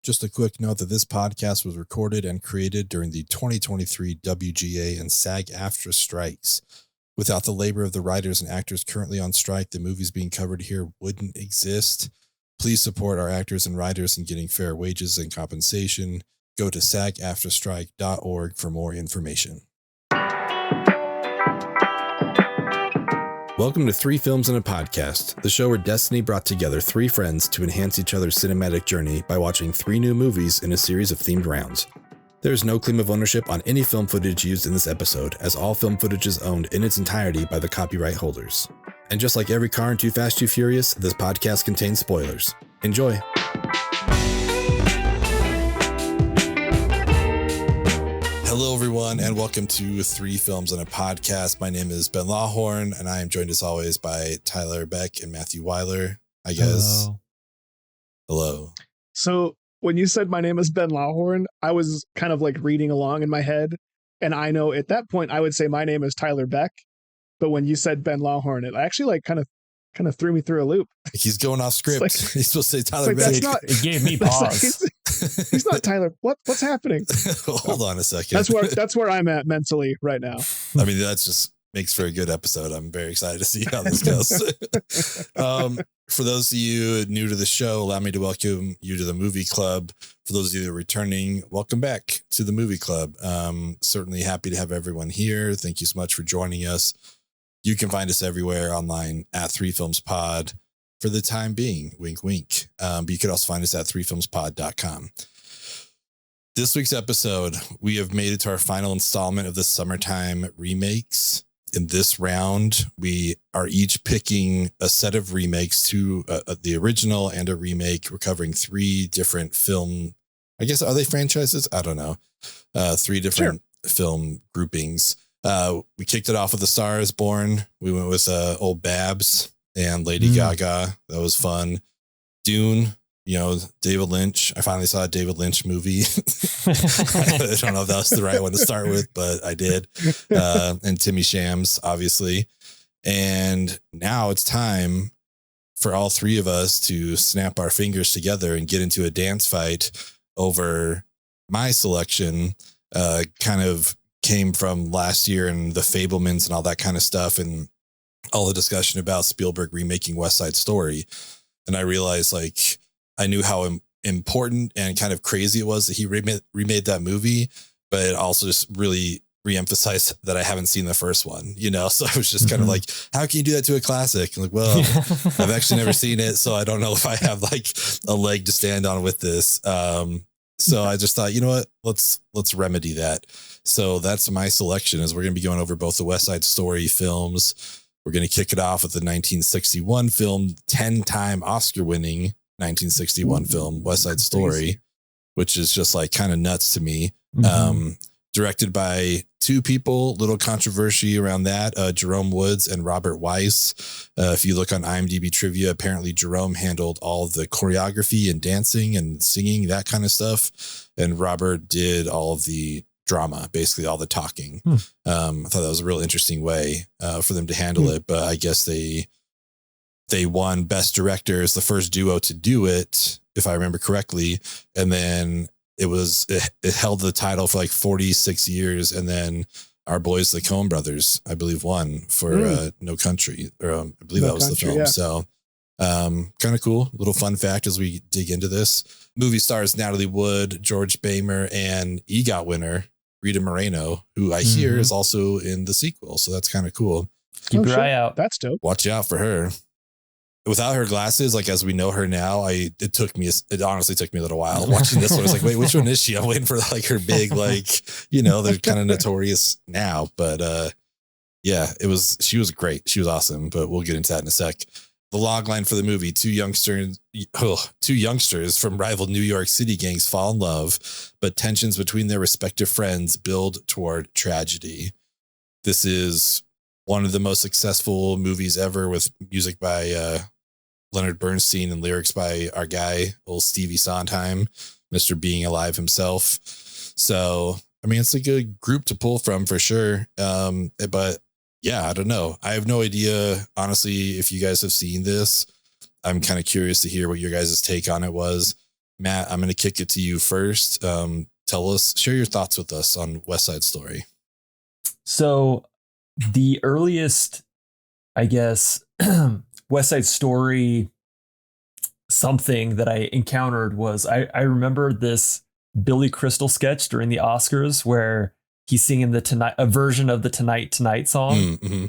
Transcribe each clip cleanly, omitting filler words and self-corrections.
Just a quick note that this podcast was recorded and created during the 2023 WGA and SAG-AFTRA strikes. Without the labor of the writers and actors currently on strike, the movies being covered here wouldn't exist. Please support our actors and writers in getting fair wages and compensation. Go to sagaftrastrike.org for more information. Welcome to Three Films and a Podcast, the show where destiny brought together three friends to enhance each other's cinematic journey by watching three new movies in a series of themed rounds. There is no claim of ownership on any film footage used in this episode, as all film footage is owned in its entirety by the copyright holders. And just like every car in Too Fast, Too Furious, this podcast contains spoilers. Enjoy. Hello, everyone, and welcome to Three Films and a Podcast. My name is Ben Lawhorn, and I am joined as always by Tyler Beck and Matthew Weiler. I guess. Hello. So when you said my name is Ben Lawhorn, I was kind of like reading along in my head, and I know at that point I would say my name is Tyler Beck, but when you said Ben Lawhorn, it actually like kind of threw me through a loop. He's going off script. He's supposed to say Tyler Beck. It gave me pause. He's not Tyler. What's happening? Hold on a second. That's where I'm at mentally right now. I mean, that just makes for a good episode. I'm very excited to see how this goes. For those of you new to the show, allow me to welcome you to the movie club. For those of you that are returning, welcome back to the movie club. Certainly happy to have everyone here. Thank you so much for joining us. You can find us everywhere online at 3 Films Pod for the time being. Wink, wink. But you could also find us at 3filmspod.com. This week's episode, we have made it to our final installment of the summertime remakes. In this round, we are each picking a set of remakes, to the original and a remake. We're covering three different film, I guess, are they franchises? I don't know. Three different film groupings. We kicked it off with A Star Is Born. We went with old Babs and Lady Gaga. That was fun. Dune, David Lynch. I finally saw a David Lynch movie. I don't know if that was the right one to start with, but I did. And Timmy Shams, obviously. And now it's time for all three of us to snap our fingers together and get into a dance fight over my selection. Kind of came from last year and the Fablemans and all that kind of stuff, and all the discussion about Spielberg remaking West Side Story. And I realized, like, I knew how important and kind of crazy it was that he remade that movie, but it also just really reemphasized that I haven't seen the first one, So I was just kind of like, how can you do that to a classic? I'm like, well, I've actually never seen it, so I don't know if I have like a leg to stand on with this. So I just thought, you know what, let's remedy that. So that's my selection, is we're going to be going over both the West Side Story films. We're going to kick it off with the 1961 film, 10-time Oscar-winning 1961 film, West Side Story, which is just like kind of nuts to me. Directed by two people, little controversy around that, Jerome Woods and Robert Weiss. If you look on IMDb trivia, apparently Jerome handled all of the choreography and dancing and singing, that kind of stuff. And Robert did all of the drama, basically all the talking. I thought that was a real interesting way for them to handle it. But I guess they won Best Director as the first duo to do it, if I remember correctly. And then it held the title for like 46 years. And then our boys, the Coen brothers, I believe, won for No Country, or I believe that was the film. Yeah. So kind of cool. Little fun fact as we dig into this. Movie stars Natalie Wood, George Bamer, and EGOT winner Rita Moreno, who I hear is also in the sequel. So that's kind of cool. Keep your eye out. That's dope. Watch out for her. Without her glasses, like as we know her now, it honestly took me a little while watching this one. I was like, wait, which one is she? I'm waiting for like her big, like, they're kind of notorious now, but she was great. She was awesome, but we'll get into that in a sec. The log line for the movie: two youngsters from rival New York City gangs fall in love, but tensions between their respective friends build toward tragedy. This is one of the most successful movies ever, with music by Leonard Bernstein and lyrics by our guy, old Stevie Sondheim, Mr. Being Alive himself. So, I mean, it's a good group to pull from for sure. But yeah, I don't know. I have no idea, honestly, if you guys have seen this. I'm kind of curious to hear what your guys' take on it was. Matt, I'm going to kick it to you first. Share your thoughts with us on West Side Story. So the earliest, I guess, West Side Story something that I encountered was I remember this Billy Crystal sketch during the Oscars where he's singing a version of the Tonight song. Mm-hmm.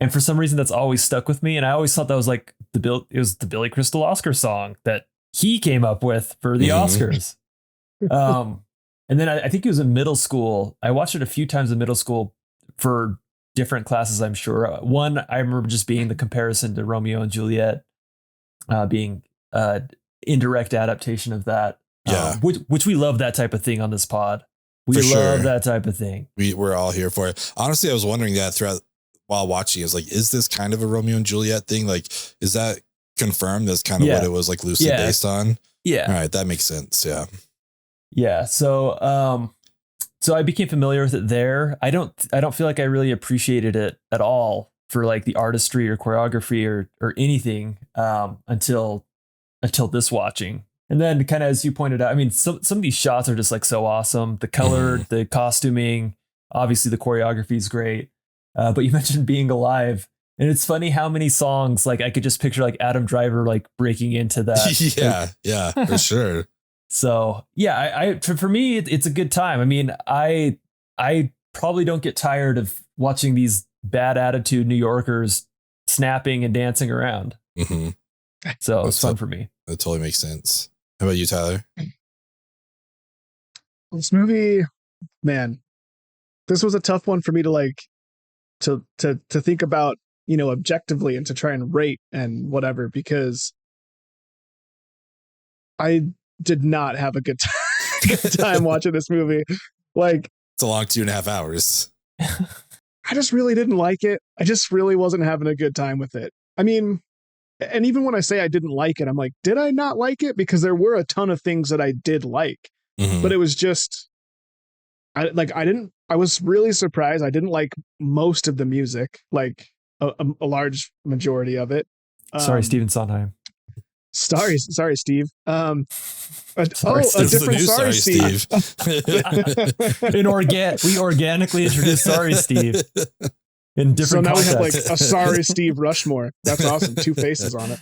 And for some reason that's always stuck with me. And I always thought that was like it was the Billy Crystal Oscar song that he came up with for the Oscars. And then I think it was in middle school. I watched it a few times in middle school for different classes, I'm sure. One, I remember just being the comparison to Romeo and Juliet, being indirect adaptation of that. Yeah. Which we love that type of thing on this pod. We love that type of thing. We're all here for it. Honestly, I was wondering that while watching, is like, is this kind of a Romeo and Juliet thing? Like, is that confirmed as kind of what it was like loosely based on? Yeah. All right. That makes sense. Yeah. Yeah. So, so I became familiar with it there. I don't feel like I really appreciated it at all for like the artistry or choreography or anything, until this watching. And then kind of, as you pointed out, I mean, some of these shots are just like so awesome. The color, the costuming, obviously the choreography is great. But you mentioned Being Alive, and it's funny how many songs, like I could just picture like Adam Driver, like breaking into that. Yeah, for sure. So yeah, for me, it's a good time. I mean, I probably don't get tired of watching these bad attitude New Yorkers snapping and dancing around. Mm-hmm. So it's fun for me. That totally makes sense. How about you, Tyler? This movie, man, this was a tough one for me to like to think about, you know, objectively and to try and rate and whatever, because I did not have a good time watching this movie. Like, it's a long 2.5 hours. I just really didn't like it. I just really wasn't having a good time with it. I mean, and even when I say I didn't like it, I'm like, did I not like it? Because there were a ton of things that I did like, but it was just, I was really surprised. I didn't like most of the music, like a large majority of it. Sorry, Stephen Sondheim. Sorry, Steve. Sorry, a different sorry, Steve. We organically introduced Sorry, Steve. In different so now context. we have like a Sorry Steve Rushmore. That's awesome. 2 faces on it.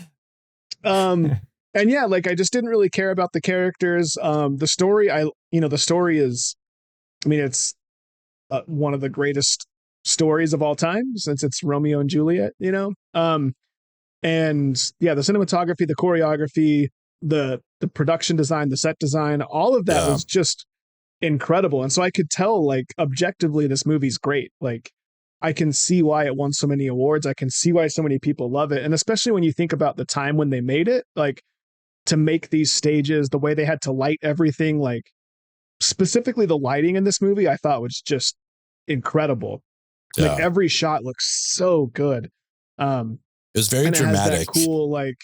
And yeah, like I just didn't really care about the characters. The story, the story is, I mean, it's one of the greatest stories of all time since it's Romeo and Juliet, you know? And yeah, the cinematography, the choreography, the production design, the set design, all of that was just incredible. And so I could tell, like, objectively, this movie's great. Like, I can see why it won so many awards. I can see why so many people love it. And especially when you think about the time when they made it, like, to make these stages, the way they had to light everything, like, specifically the lighting in this movie, I thought was just incredible. Yeah. Like, every shot looks so good. It was very dramatic. Cool, like,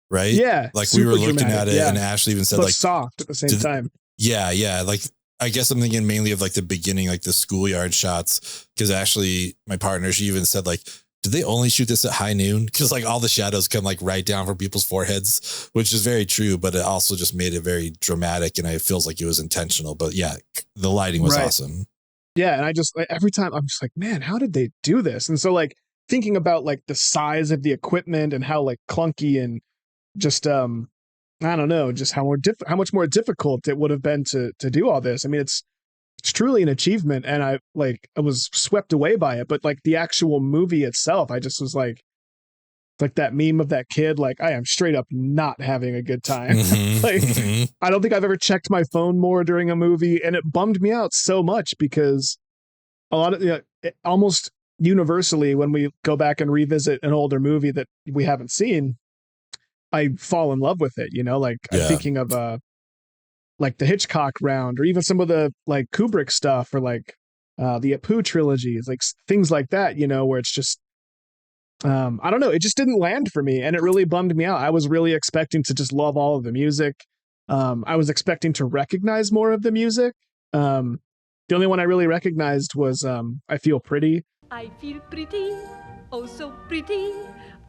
right? Yeah. Like we were looking at it, and Ashley even said, but like, soft at the same time. Yeah. Like, I guess I'm thinking mainly of like the beginning, like the schoolyard shots. Because Ashley, my partner, she even said, like, did they only shoot this at high noon? Because like all the shadows come like right down from people's foreheads, which is very true. But it also just made it very dramatic, and it feels like it was intentional. But yeah, the lighting was awesome. Yeah, and I just, like, every time I'm just like, man, how did they do this? And so, like, thinking about like the size of the equipment and how like clunky and just I don't know, just how much more difficult it would have been to do all this. I mean, it's truly an achievement, and I was swept away by it. But like the actual movie itself, I just was like that meme of that kid, like, I am straight up not having a good time. I don't think I've ever checked my phone more during a movie, and it bummed me out so much because a lot of almost universally, when we go back and revisit an older movie that we haven't seen, I fall in love with it, you know, like I'm thinking of like the Hitchcock round, or even some of the like Kubrick stuff, or like the Apu trilogy, like things like that, you know, where it's just I don't know, it just didn't land for me, and it really bummed me out. I was really expecting to just love all of the music. I was expecting to recognize more of the music. The only one I really recognized was I Feel Pretty. I feel pretty, oh so pretty.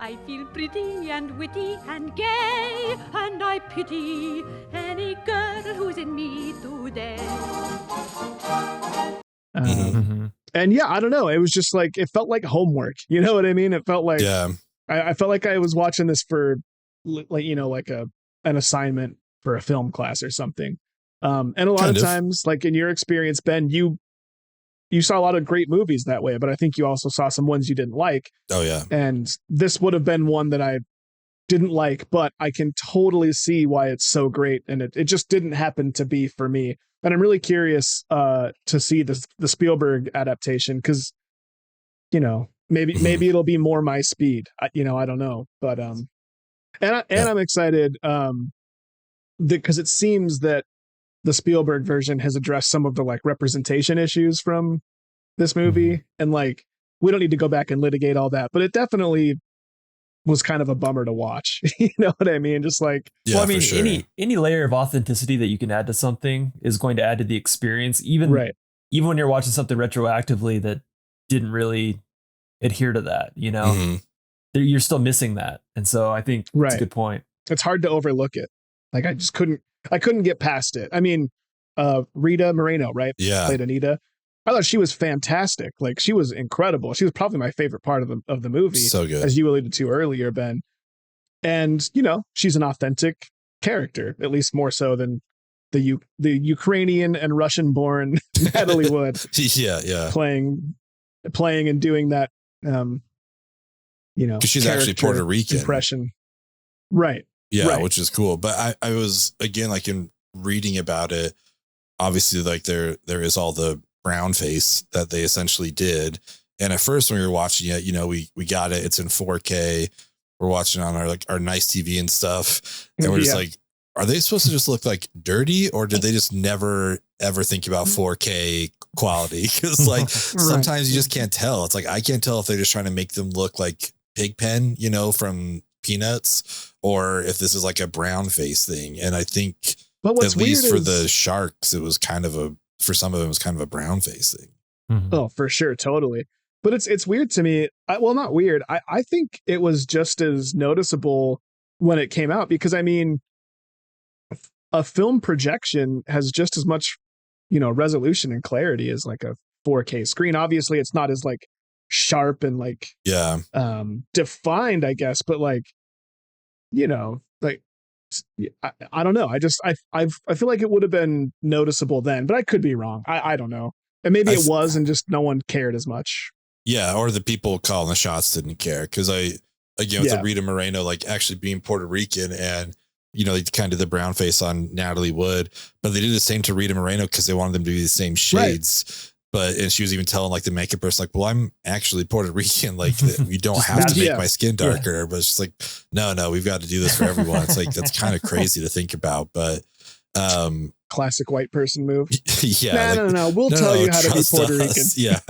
I feel pretty and witty and gay, and I pity any girl who's in me today. And yeah, I don't know. It was just like, it felt like homework. You know what I mean? It felt like, I felt like I was watching this for like, you know, like an assignment for a film class or something. And a lot of times, like in your experience, Ben, you saw a lot of great movies that way, but I think you also saw some ones you didn't like. Oh yeah. And this would have been one that I didn't like, but I can totally see why it's so great. And it just didn't happen to be for me. And I'm really curious to see the Spielberg adaptation, because, you know, maybe it'll be more my speed. I don't know, but I'm excited because it seems that the Spielberg version has addressed some of the like representation issues from this movie, and like we don't need to go back and litigate all that, but it definitely was kind of a bummer to watch. You know what I mean? Just like, well, I mean, any layer of authenticity that you can add to something is going to add to the experience, even when you're watching something retroactively that didn't really adhere to that, you know, you're still missing that. And so I think that's a good point. It's hard to overlook it. Like I couldn't get past it. I mean, Rita Moreno, right? Yeah. Played Anita. I thought she was fantastic. Like she was incredible. She was probably my favorite part of the movie. So good. As you alluded to earlier, Ben. And, you know, she's an authentic character, at least more so than the Ukrainian and Russian born Natalie Wood. Yeah. Playing and doing that, you know, because she's actually Puerto Rican impression. Right. Yeah. Right. Which is cool. But I was, again, like in reading about it, obviously like there is all the brown face that they essentially did. And at first when we were watching it, you know, we got it. It's in 4K. We're watching on our nice TV and stuff. And we're just like, are they supposed to just look like dirty, or did they just never ever think about 4K quality? Because like sometimes you just can't tell. It's like, I can't tell if they're just trying to make them look like Pigpen, you know, from Peanuts, or if this is like a brown face thing. And I think at least for the sharks, it was kind of for some of them, it was kind of a brown face thing. Oh, for sure. Totally. But it's weird to me. Well, not weird. I think it was just as noticeable when it came out, because I mean, a film projection has just as much, you know, resolution and clarity as like a 4K screen. Obviously it's not as like sharp and like, defined, I guess, but like, you know, like, I don't know. I feel like it would have been noticeable then, but I could be wrong. I don't know. And maybe it was, and just no one cared as much. Yeah. Or the people calling the shots didn't care. Cause with the Rita Moreno, like actually being Puerto Rican, and, you know, kind of the brown face on Natalie Wood, but they did the same to Rita Moreno because they wanted them to be the same shades. And she was even telling like the makeup person, like, well, I'm actually Puerto Rican. Like you don't have to make my skin darker, but it's just like, no, we've got to do this for everyone. It's like, that's kind of crazy to think about, but, classic white person move. Yeah. No. We'll tell you how to be Puerto Rican. Yeah.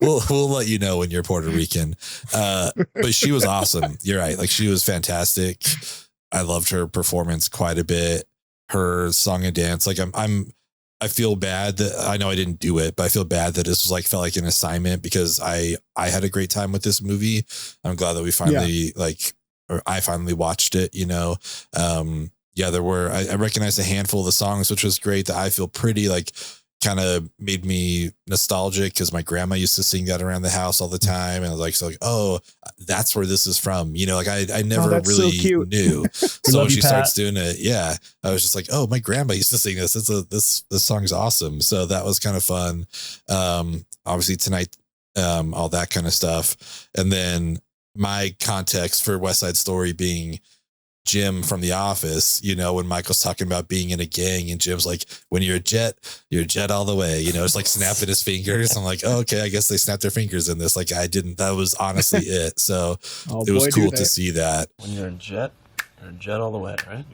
We'll let you know when you're Puerto Rican. But she was awesome. You're right. Like she was fantastic. I loved her performance quite a bit. Her song and dance. Like I feel bad that I know I didn't do it, but I feel bad that this was felt like an assignment, because I had a great time with this movie. I'm glad that we finally I finally watched it, you know. I recognized a handful of the songs, which was great. That I feel pretty kind of made me nostalgic, because my grandma used to sing that around the house all the time. And I was like, oh, that's where this is from. You know, like I never really knew. So when she starts doing it, I was just like, oh, my grandma used to sing this. This song's awesome. So that was kind of fun. Obviously Tonight, all that kind of stuff. And then my context for West Side Story being Jim from The Office, you know, when Michael's talking about being in a gang, and Jim's like, when you're a jet all the way, you know, it's like snapping his fingers. I'm like, oh, okay, I guess they snapped their fingers in this. Like that was honestly it. So it was cool to see that. When you're a jet all the way, right?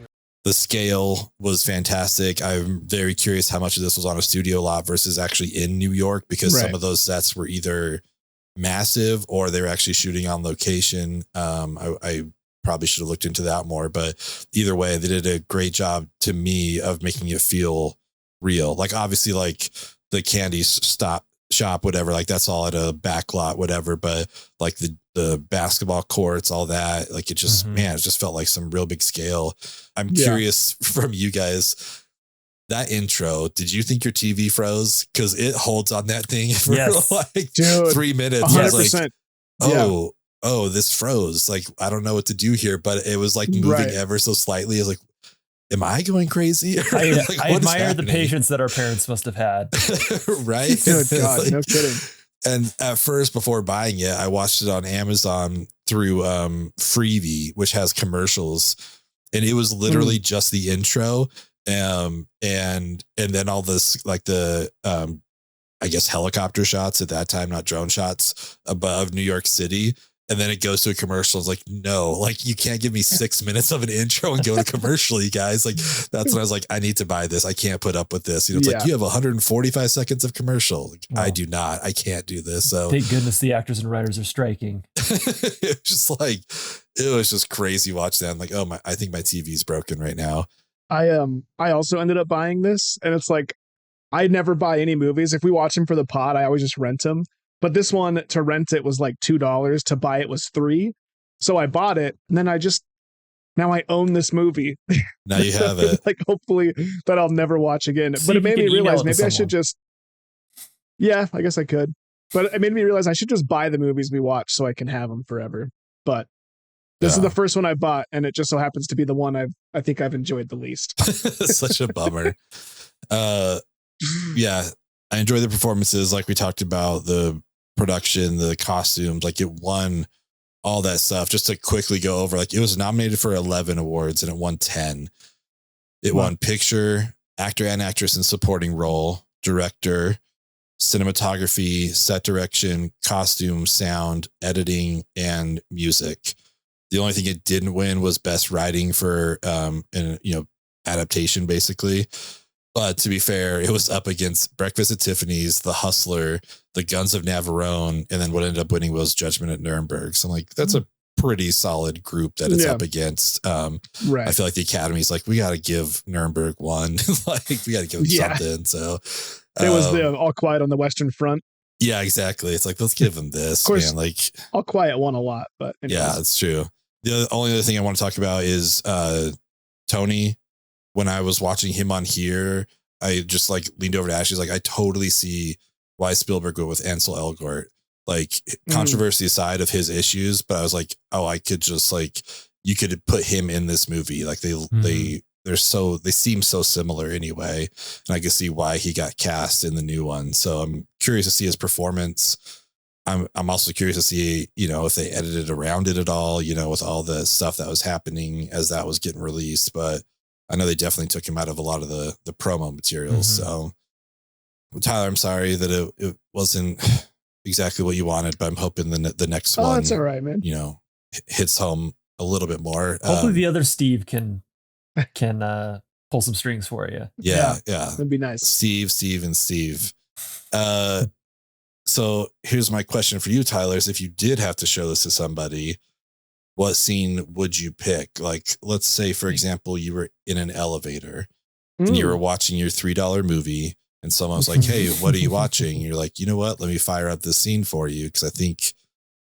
The scale was fantastic. I'm very curious how much of this was on a studio lot versus actually in New York, because some of those sets were either massive or they were actually shooting on location. I probably should have looked into that more, but either way, they did a great job to me of making it feel real. Like obviously, like the candy shop, whatever, like that's all at a back lot, whatever. But like the basketball courts, all that, like it just, man, it just felt like some real big scale. I'm curious from you guys, that intro, did you think your TV froze? Because it holds on that thing for like 3 minutes. 100%. Like, oh, this froze. Like, I don't know what to do here, but it was like moving ever so slightly. I was like, am I going crazy? I like, admire the patience that our parents must have had. Right? Good God, like, no kidding. And at first, before buying it, I watched it on Amazon through Freevee, which has commercials. And it was literally just the intro. And then all this, like the, I guess, helicopter shots at that time, not drone shots above New York City. And then it goes to a commercial. It's like, no, like you can't give me 6 minutes of an intro and go to commercial, you guys. Like, that's when I was like, I need to buy this. I can't put up with this. You know, it's like you have 145 seconds of commercial. Like, I do not. I can't do this. So thank goodness the actors and writers are striking. It was just like, it was just crazy watching that. I'm like, oh my, I think my TV's broken right now. I also ended up buying this, and it's like, I never buy any movies. If we watch them for the pod, I always just rent them. But this one, to rent it was like $2. To buy it was $3. So I bought it, and then now I own this movie. Now you have it. Like, hopefully that I'll never watch again. See, but it made me realize maybe I should just. Yeah, I guess I could. But it made me realize I should just buy the movies we watch so I can have them forever. But this is the first one I bought, and it just so happens to be the one I think I've enjoyed the least. Such a bummer. Yeah, I enjoy the performances, like we talked about, the production, the costumes, like it won all that stuff. Just to quickly go over, like it was nominated for 11 awards and it won 10. It won picture, actor and actress in supporting role, director, cinematography, set direction, costume, sound, editing, and music. The only thing it didn't win was best writing for adaptation, basically. But to be fair, it was up against Breakfast at Tiffany's, The Hustler, The Guns of Navarone, and then what ended up winning was Judgment at Nuremberg. So I'm like, that's a pretty solid group that it's up against. I feel like the Academy's like, we got to give Nuremberg one. Like, we got to give them something. So it was the All Quiet on the Western Front. Yeah, exactly. It's like, let's give them this. Of course, man. Like, All Quiet won a lot, but anyways. Yeah, it's true. The only other thing I want to talk about is Tony. When I was watching him on here, I just like leaned over to Ashley. Like, I totally see why Spielberg went with Ansel Elgort. Like, controversy aside of his issues, but I was like, oh, I could just like, you could put him in this movie. Like they seem so similar anyway, and I can see why he got cast in the new one. So I'm curious to see his performance. I'm also curious to see, if they edited around it at all, with all the stuff that was happening as that was getting released. But I know they definitely took him out of a lot of the promo materials. So Tyler, I'm sorry that it wasn't exactly what you wanted, but I'm hoping the next one, that's all right, man. Hits home a little bit more. Hopefully the other Steve can pull some strings for you. Yeah. That'd be nice. Steve and Steve. So here's my question for you, Tyler, is if you did have to show this to somebody, what scene would you pick? Like, let's say, for example, you were in an elevator and you were watching your $3 movie and someone was like, hey, what are you watching? You're like, you know what? Let me fire up this scene for you, because I think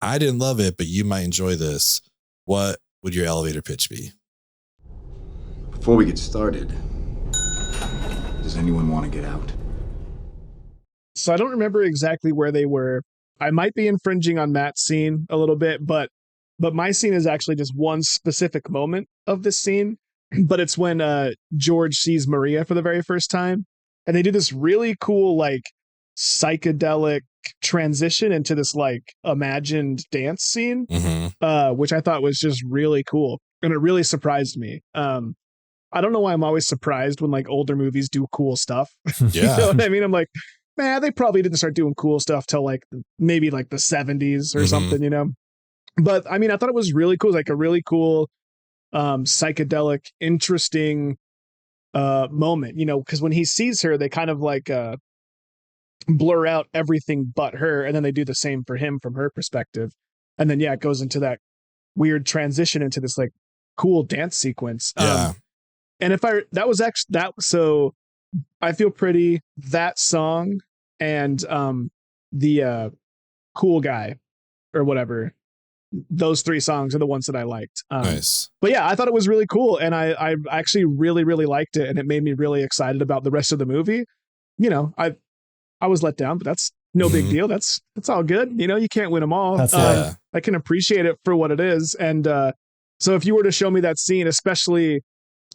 I didn't love it, but you might enjoy this. What would your elevator pitch be? Before we get started, does anyone want to get out? So I don't remember exactly where they were. I might be infringing on Matt's scene a little bit, but my scene is actually just one specific moment of this scene. But it's when George sees Maria for the very first time, and they do this really cool, like, psychedelic transition into this like imagined dance scene, which I thought was just really cool, and it really surprised me. I don't know why I'm always surprised when like older movies do cool stuff. Yeah. You know what I mean? I'm like, man, they probably didn't start doing cool stuff till like maybe like the 70s or something, But I mean, I thought it was really cool. Like a really cool, psychedelic, interesting moment, because when he sees her, they kind of like blur out everything but her, and then they do the same for him from her perspective. And then it goes into that weird transition into this like cool dance sequence. And so I Feel Pretty, that song, and the Cool Guy or whatever. Those 3 songs are the ones that I liked. Nice. But yeah, I thought it was really cool, and I actually really, really liked it, and it made me really excited about the rest of the movie. You know, I was let down, but that's no big deal. That's all good. You know, you can't win them all. That's I can appreciate it for what it is. And so if you were to show me that scene, especially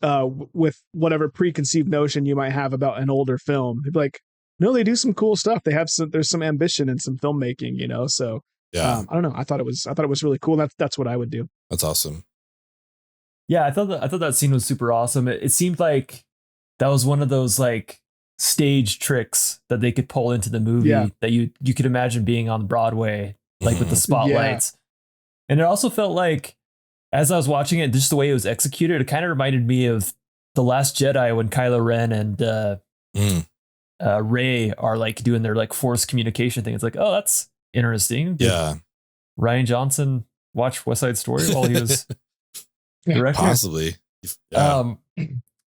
with whatever preconceived notion you might have about an older film, it'd be like, no, they do some cool stuff. There's some ambition in some filmmaking, you know? So Yeah. I don't know. I thought it was really cool. That's what I would do. That's awesome. Yeah, I thought that scene was super awesome. It seemed like that was one of those like stage tricks that they could pull into the movie that you could imagine being on Broadway, like with the spotlights. And it also felt like, as I was watching it, just the way it was executed, it kind of reminded me of The Last Jedi when Kylo Ren and Rey are like doing their like force communication thing. It's like, oh, that's interesting. Yeah. Ryan Johnson watched West Side Story while he was directing? Possibly. Yeah.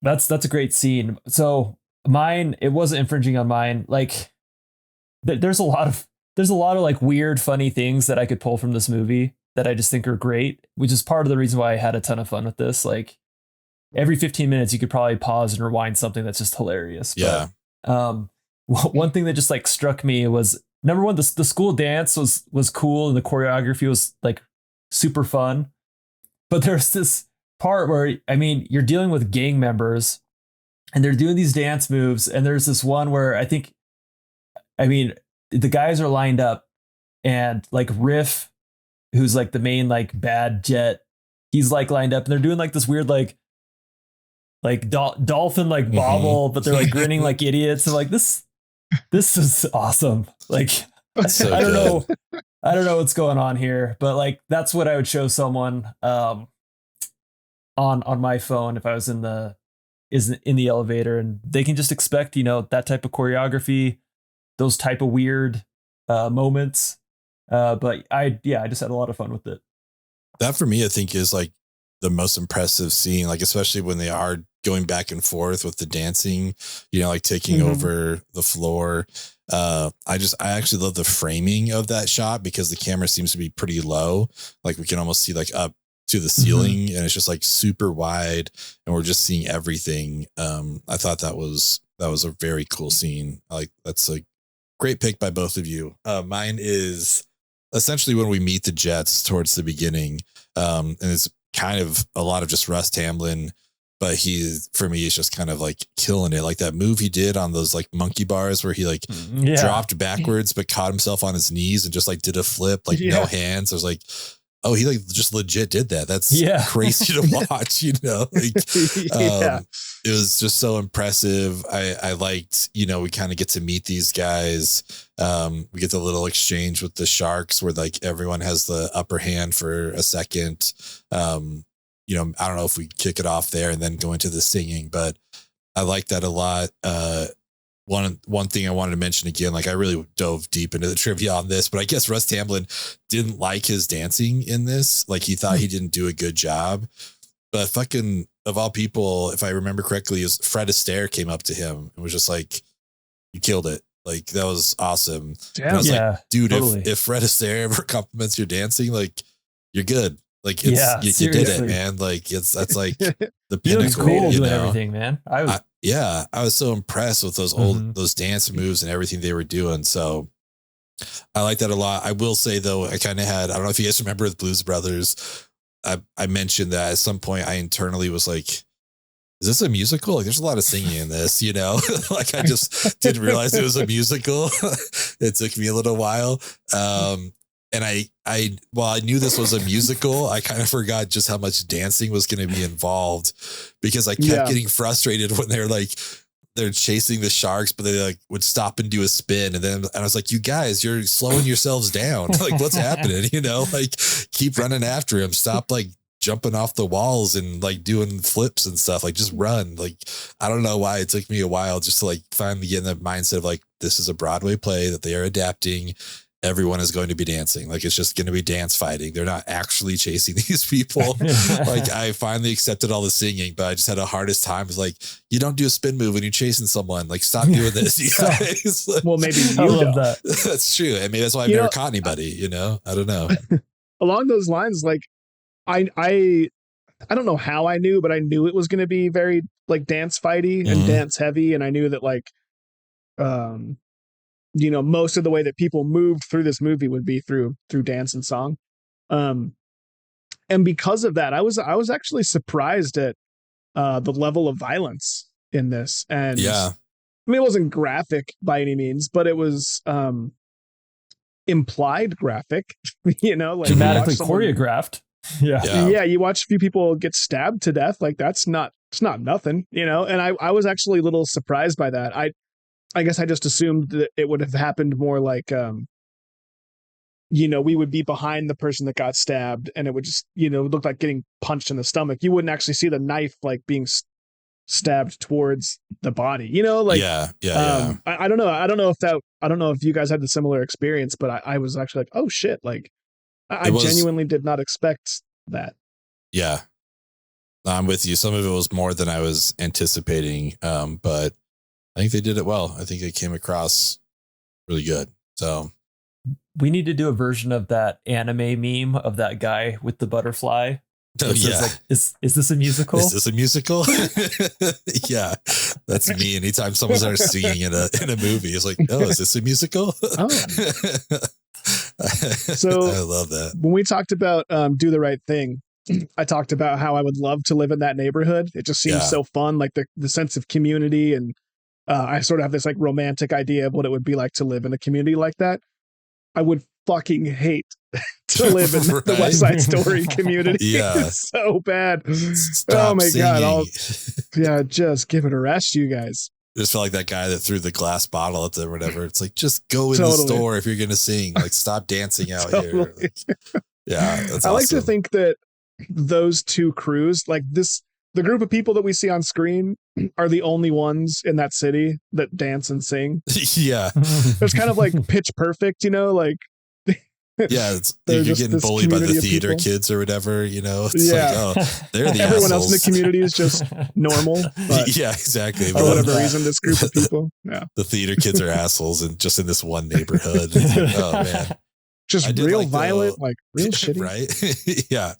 That's a great scene. So mine, it wasn't infringing on mine. Like there's a lot of like weird, funny things that I could pull from this movie that I just think are great, which is part of the reason why I had a ton of fun with this. Like every 15 minutes, you could probably pause and rewind something that's just hilarious. Yeah. But, one thing that just like struck me was, number one, the school dance was cool and the choreography was like super fun. But there's this part where, I mean, you're dealing with gang members and they're doing these dance moves. And there's this one where the guys are lined up and like Riff, who's like the main like bad jet, he's like lined up and they're doing like this weird like dolphin like bobble, but they're like grinning like idiots. And like this is awesome. Like So I don't know what's going on here, but like that's what I would show someone on my phone if I was in the elevator, and they can just expect, you know, that type of choreography, those type of weird moments. But I just had a lot of fun with it. That for me, I think, is like the most impressive scene, like especially when they are going back and forth with the dancing, you know, like taking over the floor. I actually love the framing of that shot because the camera seems to be pretty low. Like we can almost see like up to the ceiling and it's just like super wide and we're just seeing everything. I thought that was a very cool scene. Like that's a great pick by both of you. Mine is essentially when we meet the Jets towards the beginning. And it's kind of a lot of just Russ Tamblyn, but for me, is just kind of like killing it. Like that move he did on those like monkey bars where he like dropped backwards, but caught himself on his knees and just like did a flip, like no hands. I was like, oh, he like just legit did that. That's crazy to watch, you know, like, it was just so impressive. I liked, you know, we kind of get to meet these guys. We get the little exchange with the Sharks where like everyone has the upper hand for a second. You know, I don't know if we kick it off there and then go into the singing, but I like that a lot. One thing I wanted to mention again, like I really dove deep into the trivia on this, but I guess Russ Tamblyn didn't like his dancing in this. Like he thought he didn't do a good job, but fucking of all people, if I remember correctly, is Fred Astaire came up to him and was just like, you killed it. Like that was awesome. And I was like, dude, totally. if Fred Astaire ever compliments your dancing, like you're good. Like you did it, man. Like that's like the pinnacle. Cool doing everything, man. I was so impressed with those dance moves and everything they were doing. So I like that a lot. I will say though, I kind of had, I don't know if you guys remember with Blues Brothers, I mentioned that at some point I internally was like, is this a musical? Like there's a lot of singing in this, you know, like I just didn't realize it was a musical. It took me a little while. And while I knew this was a musical, I kind of forgot just how much dancing was going to be involved because I kept getting frustrated when they're chasing the Sharks, but they like would stop and do a spin. And I was like, you guys, you're slowing yourselves down. Like what's happening? You know, like keep running after him. Stop like jumping off the walls and like doing flips and stuff. Like just run. Like, I don't know why it took me a while just to like finally get in the mindset of like, this is a Broadway play that they are adapting. everyone is going to be dancing. Like, it's just going to be dance fighting. They're not actually chasing these people. Like, I finally accepted all the singing, but I just had a hardest time. It's like, you don't do a spin move when you're chasing someone. Like, stop doing this, you guys. Well, maybe you love don't. that. That's true. I mean, that's why I've never caught anybody, you know? I don't know. Along those lines, like I don't know how I knew, but I knew it was going to be very like dance fighty and dance heavy. And I knew that like, you know, most of the way that people moved through this movie would be through dance and song. And because of that, I was actually surprised at the level of violence in this. And yeah, I mean, it wasn't graphic by any means, but it was implied graphic, you know, like dramatically choreographed. Yeah, you watch a few people get stabbed to death. Like it's not nothing, you know. And I was actually a little surprised by that. I guess I just assumed that it would have happened more like, you know, we would be behind the person that got stabbed and it would just, you know, look like getting punched in the stomach. You wouldn't actually see the knife like being stabbed towards the body, you know, like, yeah. I don't know. I don't know if you guys had the similar experience, but I was actually like, oh shit. Like I genuinely did not expect that. Yeah. I'm with you. Some of it was more than I was anticipating. But I think they did it well. I think it came across really good. So we need to do a version of that anime meme of that guy with the butterfly. Oh, yeah. Like, is this a musical? Is this a musical? Yeah, that's me. Anytime someone starts singing in a movie, it's like, oh, is this a musical? Oh. So I love that. When we talked about Do the Right Thing, I talked about how I would love to live in that neighborhood. It just seems so fun, like the sense of community. And I sort of have this like romantic idea of what it would be like to live in a community like that. I would fucking hate to live in the West Side Story community. Yeah. It's so bad. Stop oh my singing. God. Just give it a rest, you guys. Just felt like that guy that threw the glass bottle at them or whatever. It's like, just go in the store if you're going to sing. Like, stop dancing out here. Like, yeah, that's awesome. I like to think that those two crews, like the group of people that we see on screen are the only ones in that city that dance and sing. Yeah. It's kind of like Pitch Perfect, you know, like yeah, you're getting bullied by the theater kids or whatever, you know. It's like, oh, they're the everyone assholes. else in the community is just normal. But yeah, exactly. For whatever reason, this group of people, the theater kids are assholes, and just in this one neighborhood. It's like, oh man, just real violent, like real shitty, right? Yeah.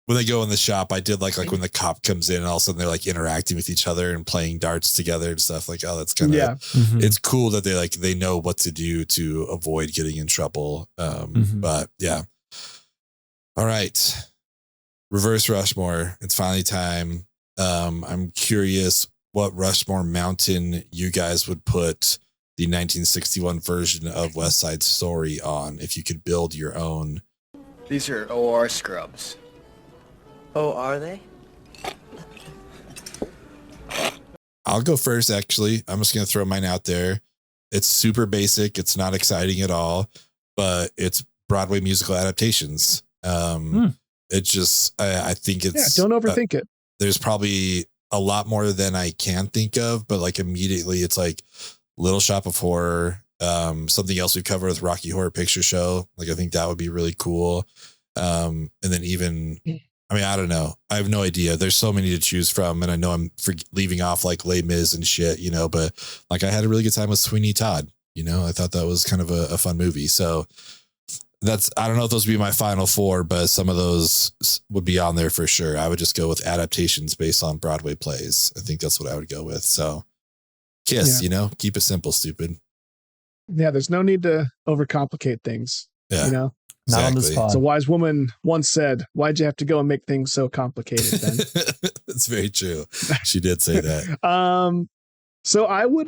When they go in the shop, I did like when the cop comes in and all of a sudden they're like interacting with each other and playing darts together and stuff. Like, oh, that's kind of it's cool that they know what to do to avoid getting in trouble. But yeah. All right. Reverse Rushmore. It's finally time. I'm curious what Rushmore Mountain you guys would put the 1961 version of West Side Story on if you could build your own. These are OR scrubs. Oh, are they? I'll go first, actually. I'm just going to throw mine out there. It's super basic. It's not exciting at all, but it's Broadway musical adaptations. It just, I think it's... don't overthink it. There's probably a lot more than I can think of, but like immediately it's like Little Shop of Horror, something else we covered with Rocky Horror Picture Show. Like, I think that would be really cool. And then even... I mean, I don't know. I have no idea. There's so many to choose from. And I know I'm leaving off like Les Mis and shit, you know, but like I had a really good time with Sweeney Todd. You know, I thought that was kind of a fun movie. So I don't know if those would be my final four, but some of those would be on there for sure. I would just go with adaptations based on Broadway plays. I think that's what I would go with. So Kiss, you know, keep it simple, stupid. Yeah. There's no need to overcomplicate things. Yeah. You know? Not on this pod. As a wise woman once said, "Why'd you have to go and make things so complicated?" Then that's very true. She did say that. So I would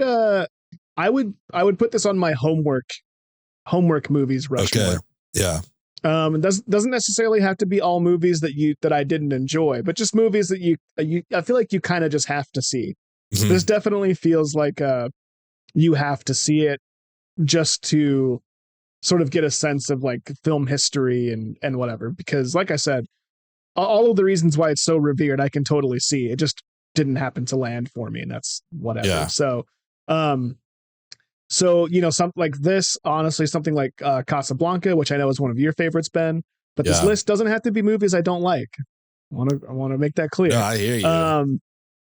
put this on my homework movies Rushmore. Okay. Yeah. It doesn't necessarily have to be all movies that I didn't enjoy, but just movies that I feel like you kind of just have to see. Mm-hmm. This definitely feels like you have to see it just to sort of get a sense of like film history and whatever, because like I said, all of the reasons why it's so revered, I can totally see. It just didn't happen to land for me, and that's whatever. Yeah. So, So, something like this, honestly, something like Casablanca, which I know is one of your favorites, Ben. But this list doesn't have to be movies I don't like. I want to make that clear. No, I hear you.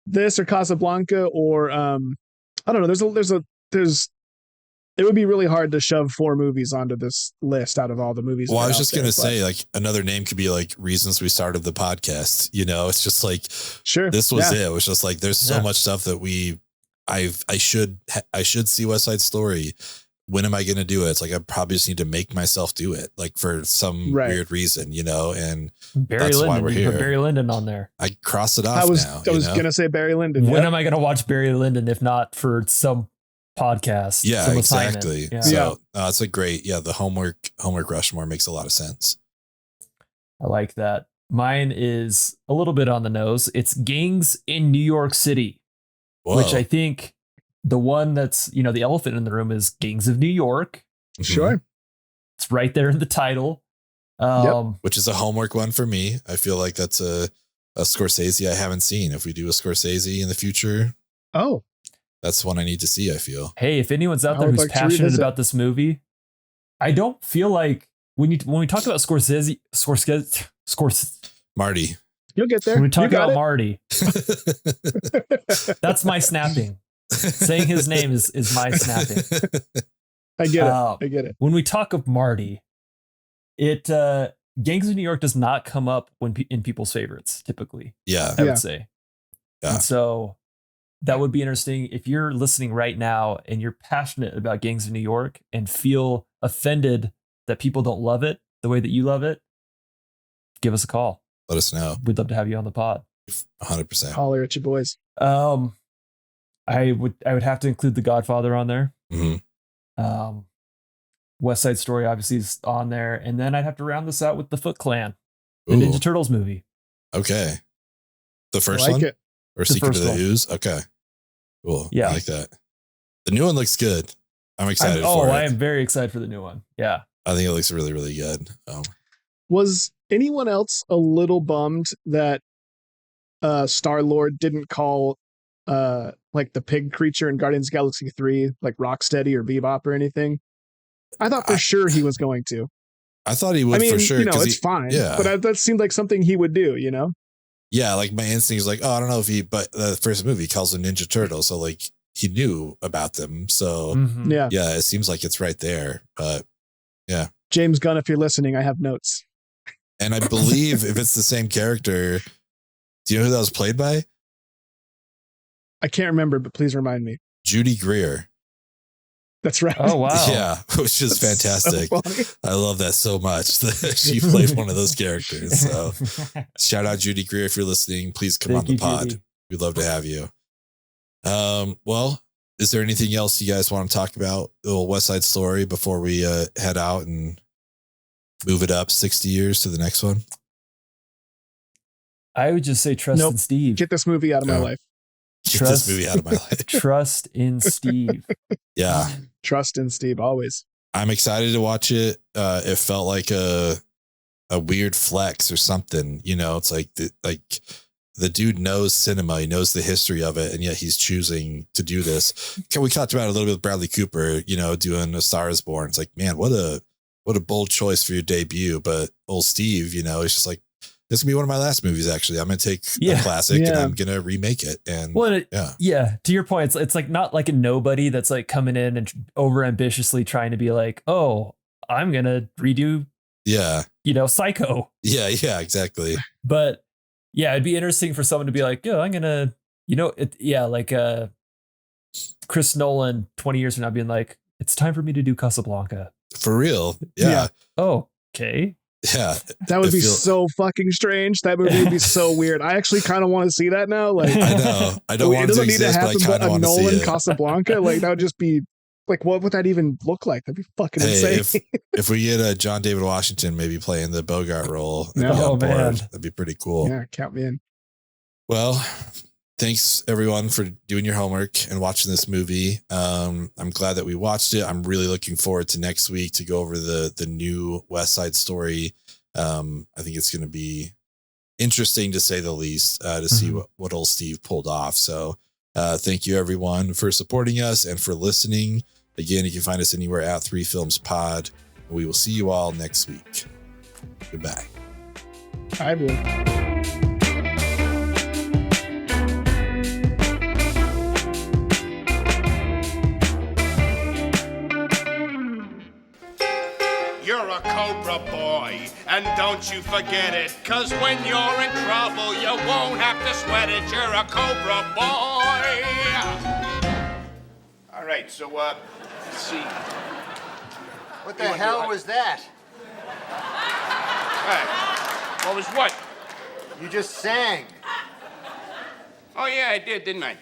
This or Casablanca or I don't know. It would be really hard to shove 4 movies onto this list out of all the movies. Well, I was just going to say, like, another name could be like Reasons We Started the Podcast. It's just like, sure, this was it. It was just like, there's so much stuff that I should see West Side Story. When am I going to do it? It's like, I probably just need to make myself do it, like for some weird reason, and that's why we're here. Put Barry Lyndon on there. I cross it off I was going to say Barry Lyndon. When am I going to watch Barry Lyndon if not for some podcast? Yeah, some exactly. Yeah. So it's a great, the homework Rushmore makes a lot of sense. I like that. Mine is a little bit on the nose. It's Gangs in New York City, which I think the one that's, the elephant in the room is Gangs of New York. Sure. It's right there in the title. Which is a homework one for me. I feel like that's a Scorsese I haven't seen. If we do a Scorsese in the future, that's one I need to see, I feel. Hey, if anyone's out there who's passionate about this movie, I don't feel like when we talk about Scorsese, Marty. You'll get there. When we talk about Marty, that's my snapping. Saying his name is my snapping. I get it. When we talk of Marty, Gangs of New York does not come up in people's favorites typically. Yeah, I would say. Yeah. And so that would be interesting if you're listening right now and you're passionate about Gangs of New York and feel offended that people don't love it the way that you love it. Give us a call. Let us know. We'd love to have you on the pod. 100%. Holler at you boys. I would have to include The Godfather on there. Mm-hmm. West Side Story obviously is on there, and then I'd have to round this out with the Foot Clan, the Ninja Turtles movie. Okay, the first one or Secret of the Ooze. Okay, cool. Yeah, I like that. The new one looks good. I'm excited for it. I am very excited for the new one. Yeah, I think it looks really, really good. Was anyone else a little bummed that Star-Lord didn't call like the pig creature in Guardians of the Galaxy 3 like Rocksteady or Bebop or anything? I thought for sure he was going to. I thought he would for sure. It's fine. Yeah, but that seemed like something he would do. Yeah, like my instinct is like, I don't know if but the first movie calls them Ninja Turtles, so like he knew about them. So yeah, it seems like it's right there. But yeah, James Gunn, if you're listening, I have notes. And I believe if it's the same character, do you know who that was played by? I can't remember, but please remind me. Judy Greer. That's right. Oh, wow. Yeah, which is fantastic. So I love that so much that she played one of those characters. So shout out Judy Greer. If you're listening, please come on the pod. Judy. We'd love to have you. Well, is there anything else you guys want to talk about? The little West Side Story before we head out and move it up 60 years to the next one? I would just say trust in Steve. Get this movie out of my life. Get this movie out of my life. Trust in Steve. Yeah. Trust in Steve always. I'm excited to watch it. It felt like a weird flex or something. It's like the dude knows cinema. He knows the history of it, and yet he's choosing to do this. We talked about it a little bit with Bradley Cooper, doing A Star Is Born. It's like, man, what a bold choice for your debut. But old Steve, he's just like, this is gonna be one of my last movies. Actually, I'm gonna take a classic and I'm gonna remake it. And to your point, it's like not like a nobody that's like coming in and over ambitiously trying to be like, oh, I'm gonna redo, Psycho. Yeah, exactly. But yeah, it'd be interesting for someone to be like, I'm gonna, like Chris Nolan 20 years from now being like, it's time for me to do Casablanca. For real. Yeah. Oh, okay. Yeah, that would be so fucking strange. That movie would be so weird. I actually kind of want to see that now. Like, I know. I don't want it to exist, but I kind of want to see it. Nolan Casablanca, like that would just be like, what would that even look like? That'd be fucking insane. If we get John David Washington maybe playing the Bogart role, man, that'd be pretty cool. Yeah, count me in. Well, thanks everyone for doing your homework and watching this movie. I'm glad that we watched it. I'm really looking forward to next week to go over the new West Side Story. I think it's going to be interesting to say the least, to see what old Steve pulled off. So thank you everyone for supporting us and for listening. Again, you can find us anywhere at 3 Films Pod. We will see you all next week. Goodbye. Bye, everyone. You're a Cobra boy, and don't you forget it, 'cause when you're in trouble, you won't have to sweat it. You're a Cobra boy. All right, so, let's see. What the hell was that? What was what? You just sang. Oh, yeah, I did, didn't I?